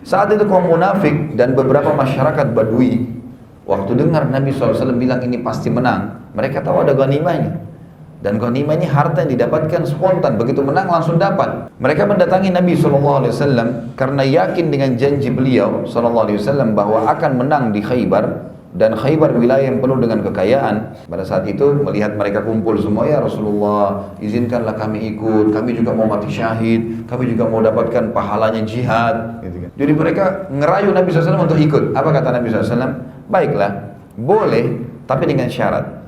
Saat itu kaum munafik dan beberapa masyarakat Badui, waktu dengar Nabi SAW bilang ini pasti menang, mereka tahu ada ghanimahnya. Dan ghanimah ini harta yang didapatkan spontan, begitu menang langsung dapat. Mereka mendatangi Nabi SAW karena yakin dengan janji beliau SAW bahwa akan menang di Khaybar. Dan Khaybar wilayah yang penuh dengan kekayaan. Pada saat itu melihat mereka kumpul semua, ya Rasulullah, izinkanlah kami ikut, kami juga mau mati syahid, kami juga mau dapatkan pahalanya jihad gitu kan. Jadi mereka ngerayu Nabi SAW untuk ikut. Apa kata Nabi SAW? Baiklah, boleh, tapi dengan syarat.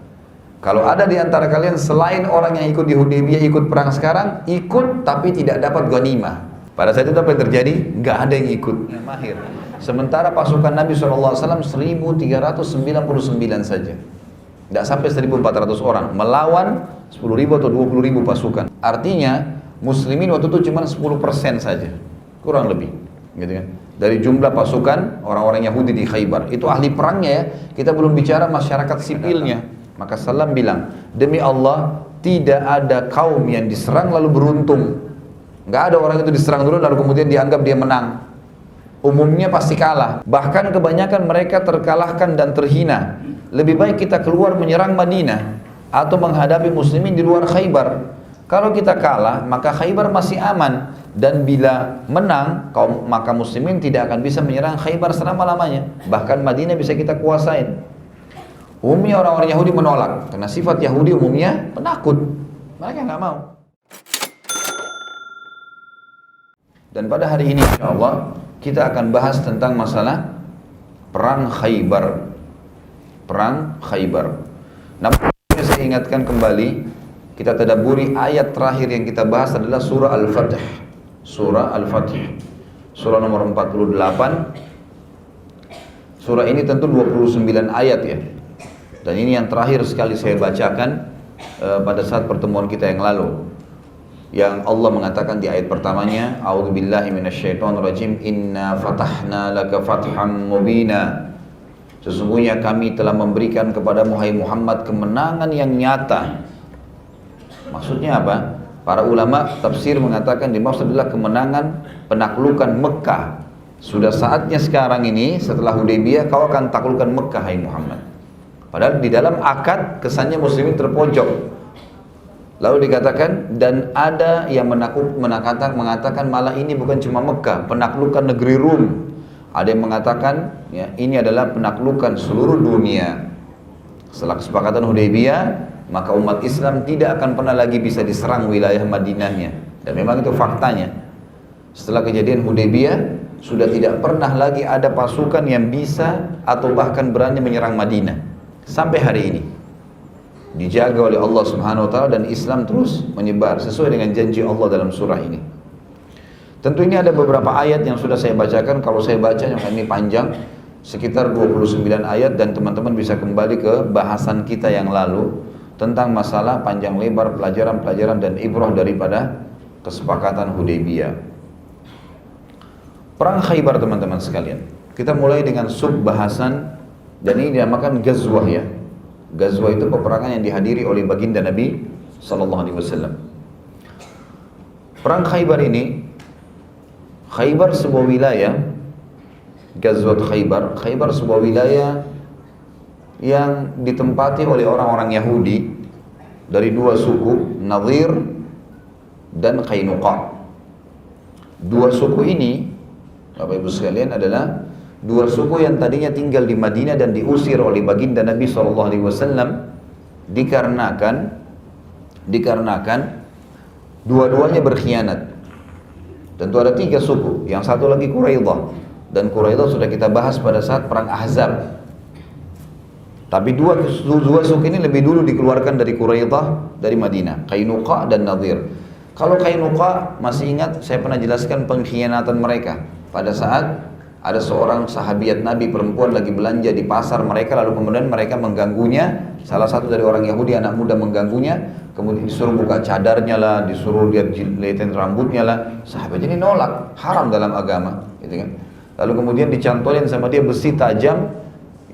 Kalau ada di antara kalian selain orang yang ikut di Hudaybiyah ikut perang sekarang, ikut tapi tidak dapat ghanimah. Pada saat itu apa yang terjadi? Nggak ada yang ikut. Yang mahir. Sementara pasukan Nabi SAW 1399 saja. Tidak sampai 1400 orang. Melawan 10.000 atau 20.000 pasukan. Artinya muslimin waktu itu cuma 10% saja. Kurang lebih. Gitu kan? Dari jumlah pasukan orang-orang Yahudi di Khaybar. Itu ahli perangnya ya. Kita belum bicara masyarakat sipilnya. Maka Salam bilang, demi Allah tidak ada kaum yang diserang lalu beruntung. Nggak ada orang itu diserang dulu lalu kemudian dianggap dia menang. Umumnya pasti kalah. Bahkan kebanyakan mereka terkalahkan dan terhina. Lebih baik kita keluar menyerang Madinah atau menghadapi muslimin di luar Khaybar. Kalau kita kalah, maka Khaybar masih aman. Dan bila menang, maka muslimin tidak akan bisa menyerang Khaybar selama-lamanya. Bahkan Madinah bisa kita kuasain. Umumnya orang-orang Yahudi menolak. Karena sifat Yahudi umumnya penakut. Mereka nggak mau. Dan pada hari ini insyaAllah kita akan bahas tentang masalah perang Khaybar. Perang Khaybar. Namun saya ingatkan kembali, kita tadabburi ayat terakhir yang kita bahas adalah surah Al-Fatih. Surah Al-Fatih. Surah nomor 48. Surah ini tentu 29 ayat ya. Dan ini yang terakhir sekali saya bacakan pada saat pertemuan kita yang lalu. Yang Allah mengatakan di ayat pertamanya, a'udzubillahi minasyaitonirrajim, inna fatahna laka fatham mubina. Sesungguhnya kami telah memberikan kepada Muhammad kemenangan yang nyata. Maksudnya apa? Para ulama tafsir mengatakan dimaksud adalah kemenangan penaklukan Mekah. Sudah saatnya sekarang ini setelah Hudaybiyah kau akan taklukkan Mekah hai Muhammad. Padahal di dalam akad kesannya muslimin terpojok. Lalu dikatakan, dan ada yang mengatakan malah ini bukan cuma Mekah, penaklukan negeri Rum. Ada yang mengatakan ya, ini adalah penaklukan seluruh dunia. Setelah kesepakatan Hudaybiyah, maka umat Islam tidak akan pernah lagi bisa diserang wilayah Madinahnya. Dan memang itu faktanya. Setelah kejadian Hudaybiyah, sudah tidak pernah lagi ada pasukan yang bisa atau bahkan berani menyerang Madinah. Sampai hari ini. Dijaga oleh Allah Subhanahu wa taala dan Islam terus menyebar sesuai dengan janji Allah dalam surah ini. Tentu ini ada beberapa ayat yang sudah saya bacakan. Kalau saya baca yang ini panjang, sekitar 29 ayat, dan teman-teman bisa kembali ke bahasan kita yang lalu tentang masalah panjang lebar pelajaran-pelajaran dan ibrah daripada kesepakatan Hudaybiyah. Perang Khaybar teman-teman sekalian. Kita mulai dengan sub bahasan, dan ini dinamakan Ghazwah ya. Ghazwah itu peperangan yang dihadiri oleh baginda Nabi sallallahu alaihi wasallam. Perang Khaybar ini, Khaybar sebuah wilayah, Ghazwat Khaybar, Khaybar sebuah wilayah yang ditempati oleh orang-orang Yahudi dari dua suku, Nadhir dan Qainuqa. Dua suku ini, Bapak Ibu sekalian, adalah dua suku yang tadinya tinggal di Madinah dan diusir oleh baginda Nabi SAW dikarenakan dua-duanya berkhianat. Tentu ada tiga suku, yang satu lagi Quraidah, dan Quraidah sudah kita bahas pada saat perang Ahzab. Tapi dua suku ini lebih dulu dikeluarkan dari Quraidah, dari Madinah, Qainuqa dan Nadhir. Kalau Qainuqa masih ingat, saya pernah jelaskan pengkhianatan mereka pada saat ada seorang sahabiat Nabi perempuan lagi belanja di pasar mereka, lalu kemudian mereka mengganggunya. Salah satu dari orang Yahudi, anak muda, mengganggunya, kemudian disuruh buka cadarnya lah, disuruh lihatin rambutnya lah. Sahabat ini nolak, haram dalam agama, gitu kan. Lalu kemudian dicantolin sama dia besi tajam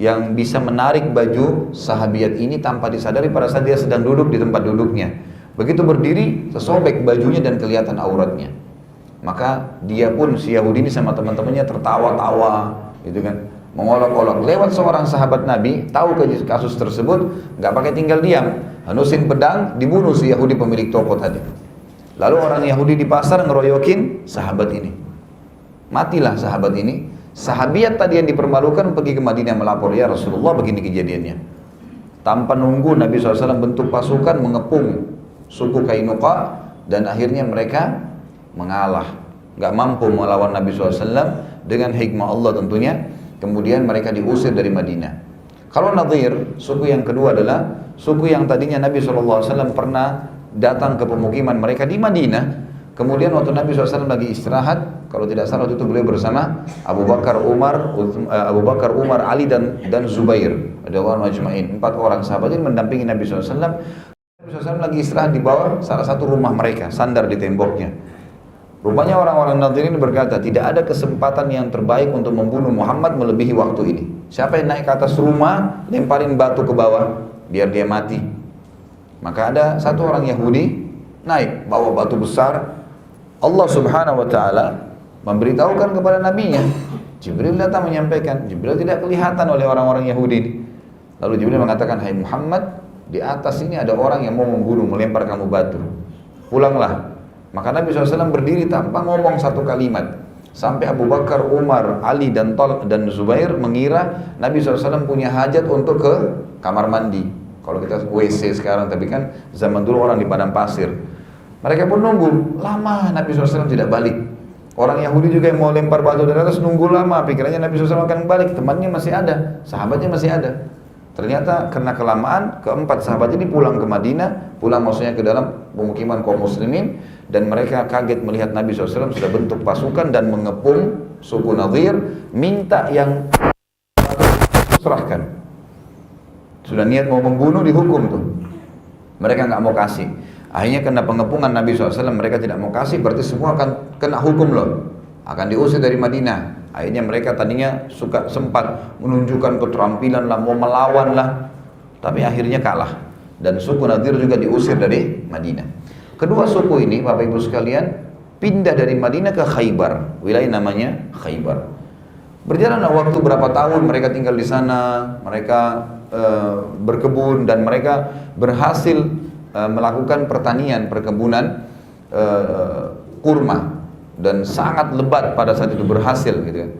yang bisa menarik baju sahabiat ini tanpa disadari pada saat dia sedang duduk di tempat duduknya. Begitu berdiri, tersobek bajunya dan kelihatan auratnya. maka dia pun si Yahudi ini sama teman-temannya tertawa-tawa, gitu kan, mengolok-olok. Lewat seorang sahabat Nabi, tahu kasus tersebut, nggak pakai tinggal diam, hanusin pedang, dibunuh si Yahudi pemilik toko tadi. Lalu orang Yahudi di pasar ngeroyokin sahabat ini, matilah sahabat ini. Sahabiat tadi yang dipermalukan pergi ke Madinah melapor, ya Rasulullah begini kejadiannya. Tanpa nunggu Nabi SAW bentuk pasukan mengepung suku Kainuqa, dan akhirnya mereka mengalah, nggak mampu melawan Nabi SAW dengan hikmah Allah tentunya. Kemudian mereka diusir dari Madinah. Kalau Nadhir, suku yang kedua adalah suku yang tadinya Nabi SAW pernah datang ke pemukiman mereka di Madinah. Kemudian waktu Nabi SAW lagi istirahat, kalau tidak salah waktu itu beliau bersama Abu Bakar, Umar, Ali dan Zubair, ada orang majma'in, 4 orang sahabat ini mendampingi Nabi SAW. Nabi SAW lagi istirahat di bawah salah satu rumah mereka, sandar di temboknya. Rupanya orang-orang Nadhir ini berkata, tidak ada kesempatan yang terbaik untuk membunuh Muhammad melebihi waktu ini. Siapa yang naik ke atas rumah, lemparin batu ke bawah, biar dia mati. Maka ada satu orang Yahudi naik, bawa batu besar. Allah Subhanahu wa Ta'ala memberitahukan kepada nabinya. Jibril datang menyampaikan. Jibril tidak kelihatan oleh orang-orang Yahudi ini. Lalu Jibril mengatakan, hai Muhammad, di atas ini ada orang yang mau membunuh, melempar kamu batu. Pulanglah. Maka Nabi SAW berdiri tanpa ngomong satu kalimat. Sampai Abu Bakar, Umar, Ali dan Zubair mengira Nabi SAW punya hajat untuk ke kamar mandi. Kalau kita WC sekarang, tapi kan zaman dulu orang di padang pasir. Mereka pun nunggu, lama Nabi SAW tidak balik. Orang Yahudi juga yang mau lempar batu dari atas nunggu lama, pikirannya Nabi SAW akan balik, temannya masih ada, sahabatnya masih ada. Ternyata karena kelamaan, keempat sahabat ini pulang ke Madinah, pulang maksudnya ke dalam pemukiman kaum muslimin, dan mereka kaget melihat Nabi SAW sudah bentuk pasukan dan mengepung suku Nadhir, minta yang serahkan. Sudah niat mau membunuh, dihukum tuh. Mereka nggak mau kasih. Akhirnya karena pengepungan Nabi SAW, mereka tidak mau kasih, berarti semua akan kena hukum loh. Akan diusir dari Madinah. Akhirnya mereka tadinya sempat menunjukkan keterampilan lah, mau melawan lah. Tapi akhirnya kalah. Dan suku Nadhir juga diusir dari Madinah. Kedua suku ini, Bapak Ibu sekalian, pindah dari Madinah ke Khaybar. Wilayah namanya Khaybar. Berjalanlah waktu berapa tahun mereka tinggal di sana. Mereka berkebun dan mereka berhasil melakukan pertanian, perkebunan kurma, dan sangat lebat pada saat itu, berhasil gitu kan.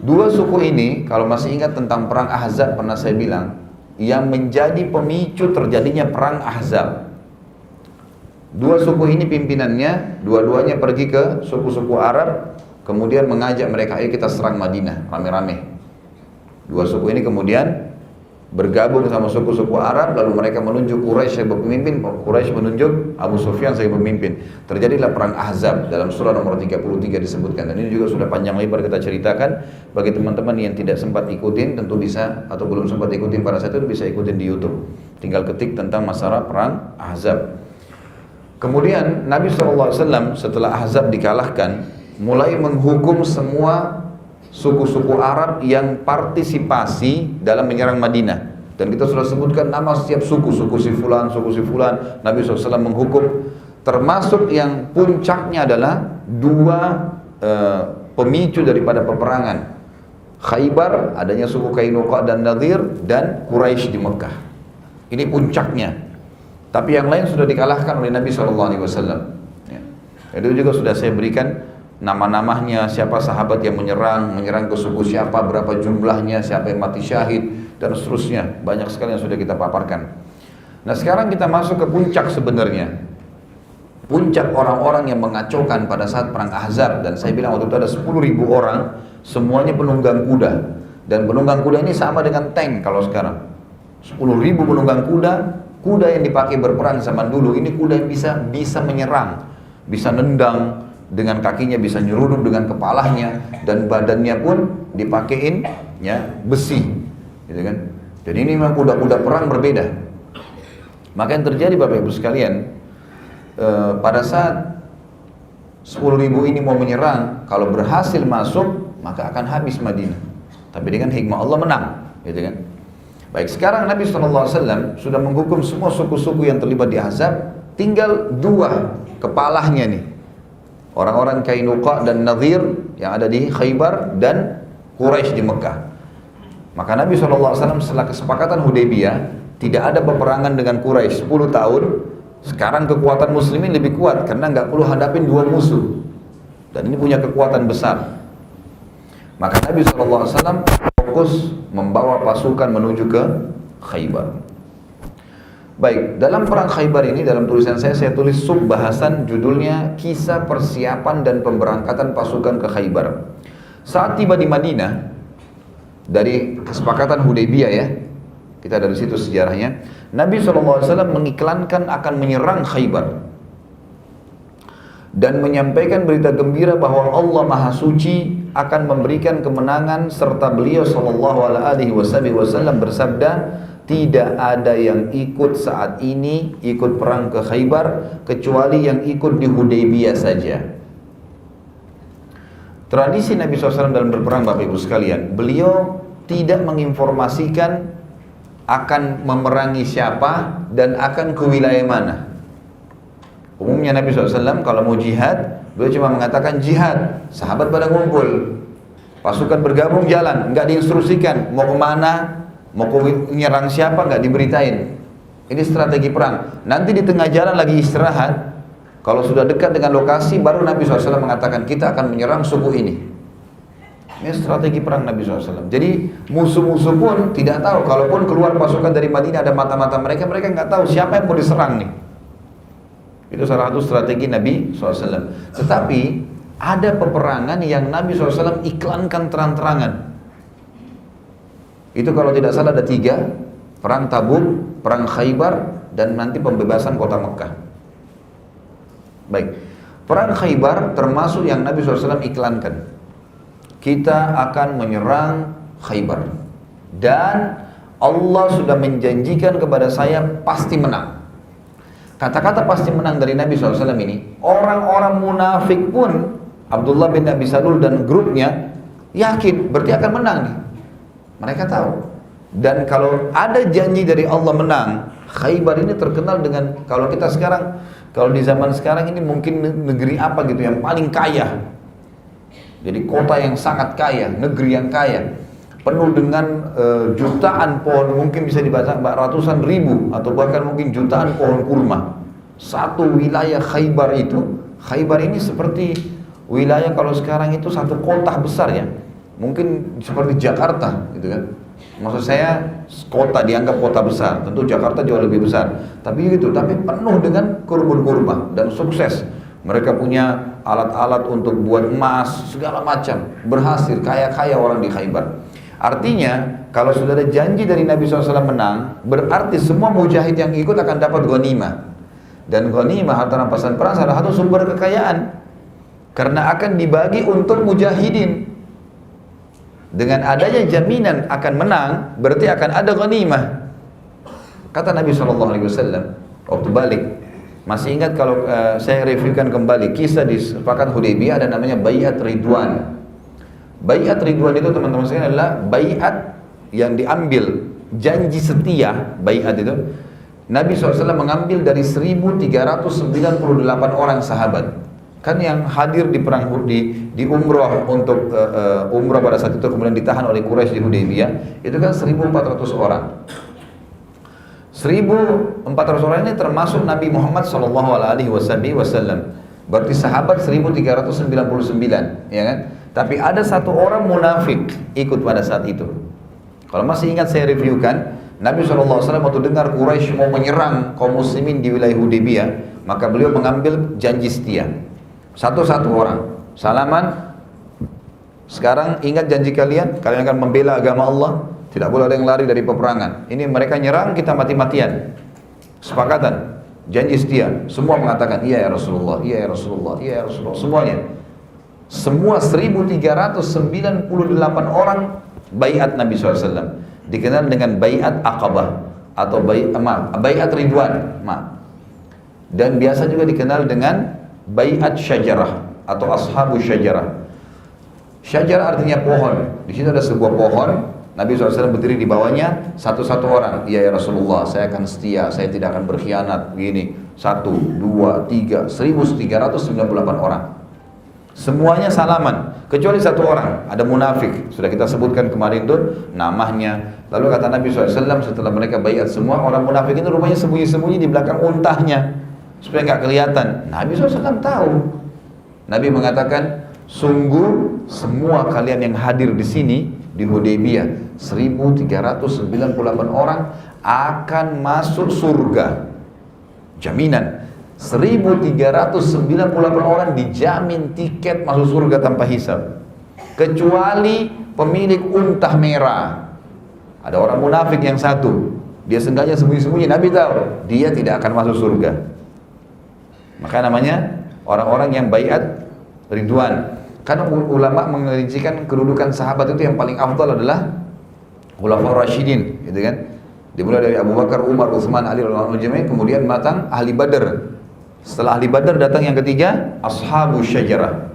Dua suku ini, kalau masih ingat tentang perang Ahzab, pernah saya bilang yang menjadi pemicu terjadinya perang Ahzab. Dua suku ini pimpinannya, dua-duanya pergi ke suku-suku Arab, kemudian mengajak mereka, ayo kita serang Madinah rame-rame. Dua suku ini kemudian bergabung sama suku-suku Arab, lalu mereka menunjuk Quraisy sebagai pemimpin, Quraisy menunjuk Abu Sufyan sebagai pemimpin. Terjadilah perang Ahzab, dalam surah nomor 33 disebutkan, dan ini juga sudah panjang lebar kita ceritakan. Bagi teman-teman yang tidak sempat ikutin, tentu bisa, atau belum sempat ikutin pada saat itu, bisa ikutin di YouTube. Tinggal ketik tentang masalah perang Ahzab. Kemudian Nabi SAW setelah Ahzab dikalahkan, mulai menghukum semua suku-suku Arab yang partisipasi dalam menyerang Madinah. Dan kita sudah sebutkan nama setiap suku si fulan, suku si fulan. Nabi SAW menghukum, termasuk yang puncaknya adalah dua pemicu daripada peperangan. Khaybar, adanya suku Kainuqa dan Nadhir, dan Quraisy di Mekah. Ini puncaknya. Tapi yang lain sudah dikalahkan oleh Nabi SAW. Ya. Itu juga sudah saya berikan nama-namanya, siapa sahabat yang menyerang ke suku siapa, berapa jumlahnya, siapa yang mati syahid, dan seterusnya. Banyak sekali yang sudah kita paparkan. Nah sekarang kita masuk ke puncak sebenarnya. Puncak orang-orang yang mengacaukan pada saat perang Ahzab, dan saya bilang waktu itu ada 10.000 orang, semuanya penunggang kuda. Dan penunggang kuda ini sama dengan tank kalau sekarang. 10.000 penunggang kuda, kuda yang dipakai berperang zaman dulu, ini kuda yang bisa menyerang, bisa nendang, dengan kakinya bisa nyeruduk dengan kepalanya, dan badannya pun dipakein ya besi, gitu kan. Jadi ini memang kuda-kuda perang berbeda. Maka yang terjadi Bapak Ibu sekalian, pada saat 10.000 ini mau menyerang, kalau berhasil masuk maka akan habis Madinah. Tapi dengan hikmah Allah menang, gitu kan. Baik, sekarang Nabi SAW sudah menghukum semua suku-suku yang terlibat di Ahzab, tinggal dua kepalanya nih. orang-orang Kainuqa dan Nadhir yang ada di Khaybar dan Quraisy di Mekah. Maka Nabi SAW setelah kesepakatan Hudaybiyah, tidak ada peperangan dengan Quraisy 10 tahun. Sekarang kekuatan muslimin lebih kuat karena nggak perlu hadapin dua musuh, dan ini punya kekuatan besar. Maka Nabi SAW fokus membawa pasukan menuju ke Khaybar. Baik, dalam perang Khaybar ini, dalam tulisan saya tulis sub bahasan judulnya Kisah Persiapan dan Pemberangkatan Pasukan ke Khaybar. Saat tiba di Madinah, dari kesepakatan Hudaybiyah ya, kita dari situ sejarahnya, Nabi SAW mengiklankan akan menyerang Khaybar dan menyampaikan berita gembira bahwa Allah Maha Suci akan memberikan kemenangan, serta beliau SAW bersabda, tidak ada yang ikut saat ini ikut perang ke Khaybar kecuali yang ikut di Hudaybiyah saja. Tradisi Nabi SAW dalam berperang, Bapak Ibu sekalian, beliau tidak menginformasikan akan memerangi siapa dan akan ke wilayah mana. Umumnya Nabi SAW kalau mau jihad, beliau cuma mengatakan jihad, sahabat pada ngumpul, pasukan bergabung jalan, nggak diinstruksikan mau kemana, mau menyerang siapa, nggak diberitain. Ini strategi perang. Nanti di tengah jalan lagi istirahat, kalau sudah dekat dengan lokasi, baru Nabi SAW mengatakan kita akan menyerang suku ini. Ini strategi perang Nabi SAW. Jadi musuh-musuh pun tidak tahu. Kalaupun keluar pasukan dari Madinah ada mata-mata mereka, mereka nggak tahu siapa yang mau diserang nih. Itu salah satu strategi Nabi SAW. Tetapi ada peperangan yang Nabi SAW iklankan terang-terangan. Itu kalau tidak salah ada 3, perang Tabuk, perang Khaybar, dan nanti pembebasan kota Mekah. Baik, perang Khaybar termasuk yang Nabi SAW iklankan. Kita akan menyerang Khaybar dan Allah sudah menjanjikan kepada saya pasti menang. Kata-kata pasti menang dari Nabi SAW ini, orang-orang munafik pun, Abdullah bin Abi Salul dan grupnya yakin berarti akan menang nih. Mereka tahu. Dan kalau ada janji dari Allah menang, Khaybar ini terkenal dengan, kalau kita sekarang, kalau di zaman sekarang ini mungkin negeri apa gitu yang paling kaya. Jadi kota yang sangat kaya, negeri yang kaya, penuh dengan jutaan pohon, mungkin bisa dibaca ratusan ribu atau bahkan mungkin jutaan pohon kurma. Satu wilayah Khaybar itu, Khaybar ini seperti wilayah kalau sekarang itu satu kota besar ya, mungkin seperti Jakarta gitu kan. Maksud saya kota dianggap kota besar, tentu Jakarta jauh lebih besar. Tapi gitu, tapi penuh dengan kurma dan sukses. Mereka punya alat-alat untuk buat emas, segala macam. Berhasil, kaya-kaya orang di Khaybar. Artinya, kalau sudah ada janji dari Nabi SAW menang, berarti semua mujahid yang ikut akan dapat ghanimah. Dan ghanimah, harta rampasan perang, salah satu sumber kekayaan. Karena akan dibagi untuk mujahidin. Dengan adanya jaminan akan menang, berarti akan ada ghanimah. Kata Nabi SAW, waktu balik, masih ingat kalau saya reviewkan kembali kisah di sepakat Hudaybiyah, ada namanya Bai'at Ridwan. Bai'at Ridwan itu teman-teman sekalian adalah bai'at yang diambil, janji setia. Bai'at itu Nabi SAW mengambil dari 1398 orang sahabat. Kan yang hadir di perang di umroh untuk umroh pada saat itu kemudian ditahan oleh Quraisy di Hudaybiyah, itu kan 1400 orang. 1400 orang ini termasuk Nabi Muhammad SAW. Berarti sahabat 1399, ya kan? Tapi ada satu orang munafik ikut pada saat itu. Kalau masih ingat saya reviewkan, Nabi SAW waktu dengar Quraisy mau menyerang kaum muslimin di wilayah Hudaybiyah, maka beliau mengambil janji setia. Satu-satu orang, salaman. Sekarang ingat janji kalian akan membela agama Allah. Tidak boleh ada yang lari dari peperangan. Ini mereka nyerang, kita mati-matian. Sepakatan, janji setia. Semua mengatakan, iya ya Rasulullah, iya ya Rasulullah, iya ya Rasulullah. Semuanya. Semua 1398 orang baiat Nabi SAW. Dikenal dengan baiat Aqabah atau baiat Ridwan. Dan biasa juga dikenal dengan baiat Syajarah atau Ashabu Syajarah. Syajarah artinya pohon. Di situ ada sebuah pohon. Nabi SAW berdiri di bawahnya, satu-satu orang. Iya ya Rasulullah, saya akan setia, saya tidak akan berkhianat. Begini, 1, 2, 3, 1398 orang. Semuanya salaman, kecuali satu orang, ada munafik. Sudah kita sebutkan kemarin tuh namanya. Lalu kata Nabi SAW setelah mereka baiat semua, orang munafik itu rupanya sembunyi-sembunyi di belakang untahnya, supaya nggak kelihatan. Nabi SAW tahu. Nabi mengatakan, sungguh semua kalian yang hadir di sini di Hudaybiyah, 1398 orang akan masuk surga. Jaminan. 1398 orang dijamin tiket masuk surga tanpa hisab, kecuali pemilik unta merah. Ada orang munafik yang satu, dia sengaja sembunyi-sembunyi, Nabi tahu dia tidak akan masuk surga. Maka namanya orang-orang yang baiat ridwan. Karena ulama mengerincikan kedudukan sahabat itu yang paling afdal adalah Khulafaur Rasyidin, gitu kan? Dimulai dari Abu Bakar, Umar, Utsman, Ali radhiyallahu anhum, kemudian matang ahli Badar. Setelah ahli Badar datang yang ketiga, Ashabus Syajarah.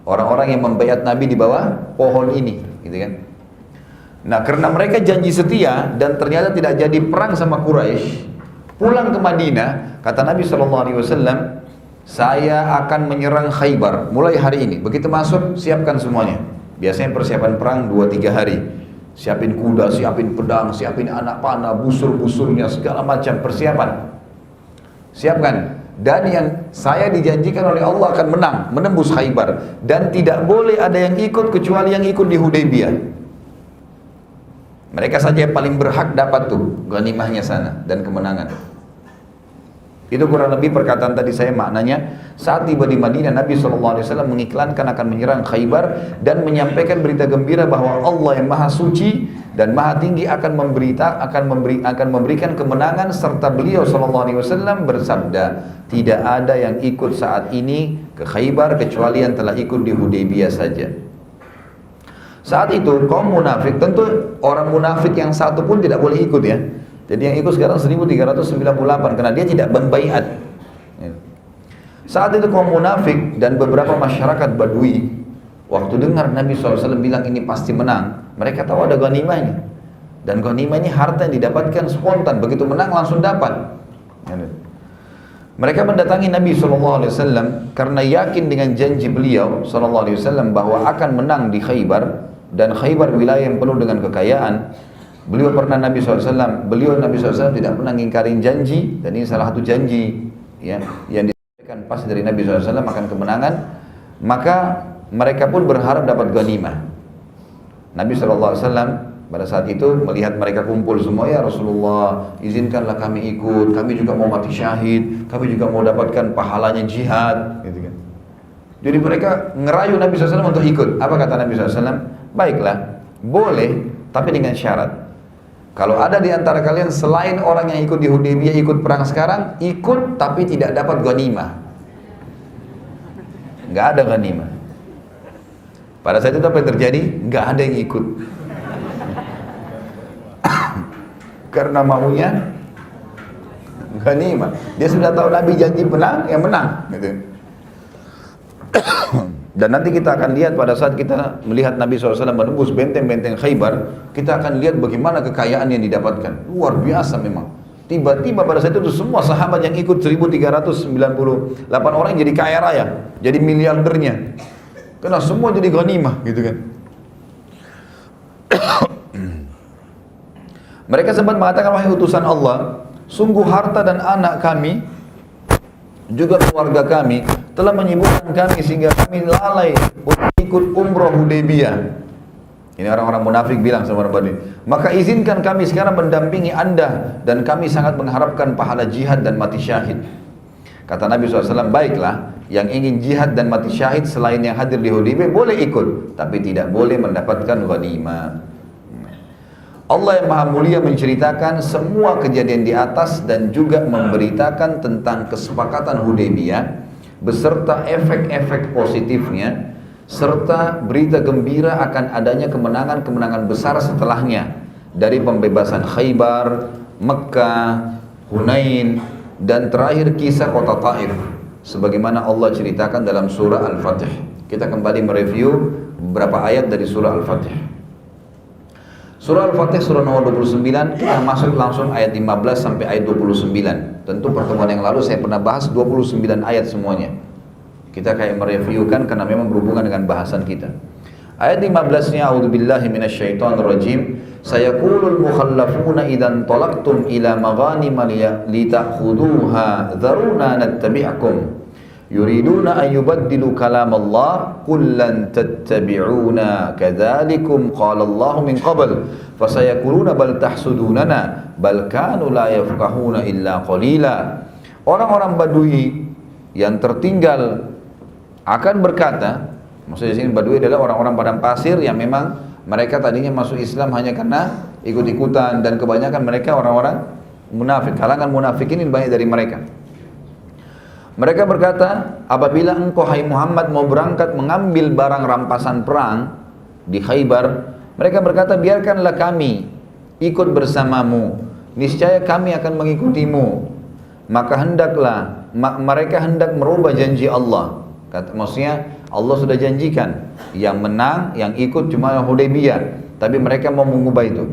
Orang-orang yang membaiat Nabi di bawah pohon ini, gitu kan? Nah, karena mereka janji setia dan ternyata tidak jadi perang sama Quraisy, pulang ke Madinah, kata Nabi SAW, saya akan menyerang Khaybar mulai hari ini. Begitu masuk, siapkan semuanya. Biasanya persiapan perang 2-3 hari. Siapin kuda, siapin pedang, siapin anak panah, busur-busurnya, segala macam persiapan. Siapkan. Dan yang saya dijanjikan oleh Allah akan menang, menembus Khaybar. Dan tidak boleh ada yang ikut kecuali yang ikut di Hudaybiyah. Mereka saja yang paling berhak dapat tuh ghanimahnya sana dan kemenangan. Itu kurang lebih perkataan tadi saya maknanya. Saat tiba di Madinah, Nabi SAW mengiklankan akan menyerang Khaybar dan menyampaikan berita gembira bahwa Allah yang Maha Suci dan Maha Tinggi akan memberikan kemenangan, serta beliau SAW bersabda, tidak ada yang ikut saat ini ke Khaybar kecuali yang telah ikut di Hudaybiyah saja. Saat itu kaum munafik, tentu orang munafik yang satu pun tidak boleh ikut ya. Jadi yang ikut sekarang 1398 karena dia tidak membaiat. Saat itu kaum munafik dan beberapa masyarakat Badui, waktu dengar Nabi SAW bilang ini pasti menang, mereka tahu ada ghanimahnya. Dan ghanimah ini harta yang didapatkan spontan, begitu menang langsung dapat. Mereka mendatangi Nabi SAW karena yakin dengan janji beliau SAW bahwa akan menang di Khaybar, dan Khaybar wilayah yang penuh dengan kekayaan. Beliau Nabi SAW tidak pernah ngingkarin janji, dan ini salah satu janji ya, yang disampaikan pasti dari Nabi SAW akan kemenangan. Maka mereka pun berharap dapat ghanimah. Nabi SAW pada saat itu melihat mereka kumpul semua, ya Rasulullah, izinkanlah kami ikut, kami juga mau mati syahid, kami juga mau dapatkan pahalanya jihad, gitu kan. Jadi mereka ngerayu Nabi SAW untuk ikut. Apa kata Nabi SAW? Baiklah, boleh, tapi dengan syarat. Kalau ada di antara kalian selain orang yang ikut di Hudaybiyah ikut perang sekarang, ikut tapi tidak dapat ghanimah. Nggak ada ghanimah. Pada saat itu apa yang terjadi? Nggak ada yang ikut. Karena maunya ghanimah. Dia sudah tahu Nabi janji menang, yang menang. Gitu. Dan nanti kita akan lihat pada saat kita melihat Nabi SAW menembus benteng-benteng Khaybar, kita akan lihat bagaimana kekayaan yang didapatkan. Luar biasa memang. Tiba-tiba pada saat itu semua sahabat yang ikut 1398 orang jadi kaya raya, jadi miliardernya. Karena semua jadi ghanimah, gitu kan. Mereka sempat mengatakan, wahai utusan Allah, sungguh harta dan anak kami, juga keluarga kami, telah menyibukkan kami sehingga kami lalai untuk ikut umroh Hudaybiyah. Ini orang-orang munafik bilang sama Nabi, maka izinkan kami sekarang mendampingi anda, dan kami sangat mengharapkan pahala jihad dan mati syahid. Kata Nabi SAW, baiklah, yang ingin jihad dan mati syahid selain yang hadir di Hudaybiyah boleh ikut, tapi tidak boleh mendapatkan ghanimah. Allah yang Maha Mulia menceritakan semua kejadian di atas dan juga memberitakan tentang kesepakatan Hudaybiyah beserta efek-efek positifnya, serta berita gembira akan adanya kemenangan-kemenangan besar setelahnya, dari pembebasan Khaybar, Mekkah, Hunain, dan terakhir kisah kota Taif, sebagaimana Allah ceritakan dalam surah Al-Fatih. Kita kembali mereview beberapa ayat dari surah Al-Fatih. Surah Al-Fatih surah nomor 29, kita masuk langsung ayat 15 sampai ayat 29. Tentu pertemuan yang lalu saya pernah bahas 29 ayat semuanya. Kita kayak mereviewkan karena memang berhubungan dengan bahasan kita. Ayat 15-nya, a'udzubillahi minasyaitonirrajim. Sayaqulul mukhallafuna idzan talaqtum ila maghanima litakhuduha dzaruna nattabi'akum. Yuriduna an yubaddilu kalam Allah kullan tattabi'una kadzalikum qala Allah min qabl fasayaquluna bal tahsudunana bal kanu la yafqahuna illa qalila. Orang-orang Badui yang tertinggal akan berkata, maksudnya di sini Badui adalah orang-orang padang pasir yang memang mereka tadinya masuk Islam hanya karena ikut-ikutan, dan kebanyakan mereka orang-orang munafik. Kalangan munafik ini banyak dari mereka. Mereka berkata, apabila engkau hai Muhammad mau berangkat mengambil barang rampasan perang di Khaybar, mereka berkata, biarkanlah kami ikut bersamamu, niscaya kami akan mengikutimu. Maka hendaklah mereka hendak merubah janji Allah. Maksudnya Allah sudah janjikan yang menang, yang ikut cuma Hudaybiyah, tapi mereka mau mengubah itu.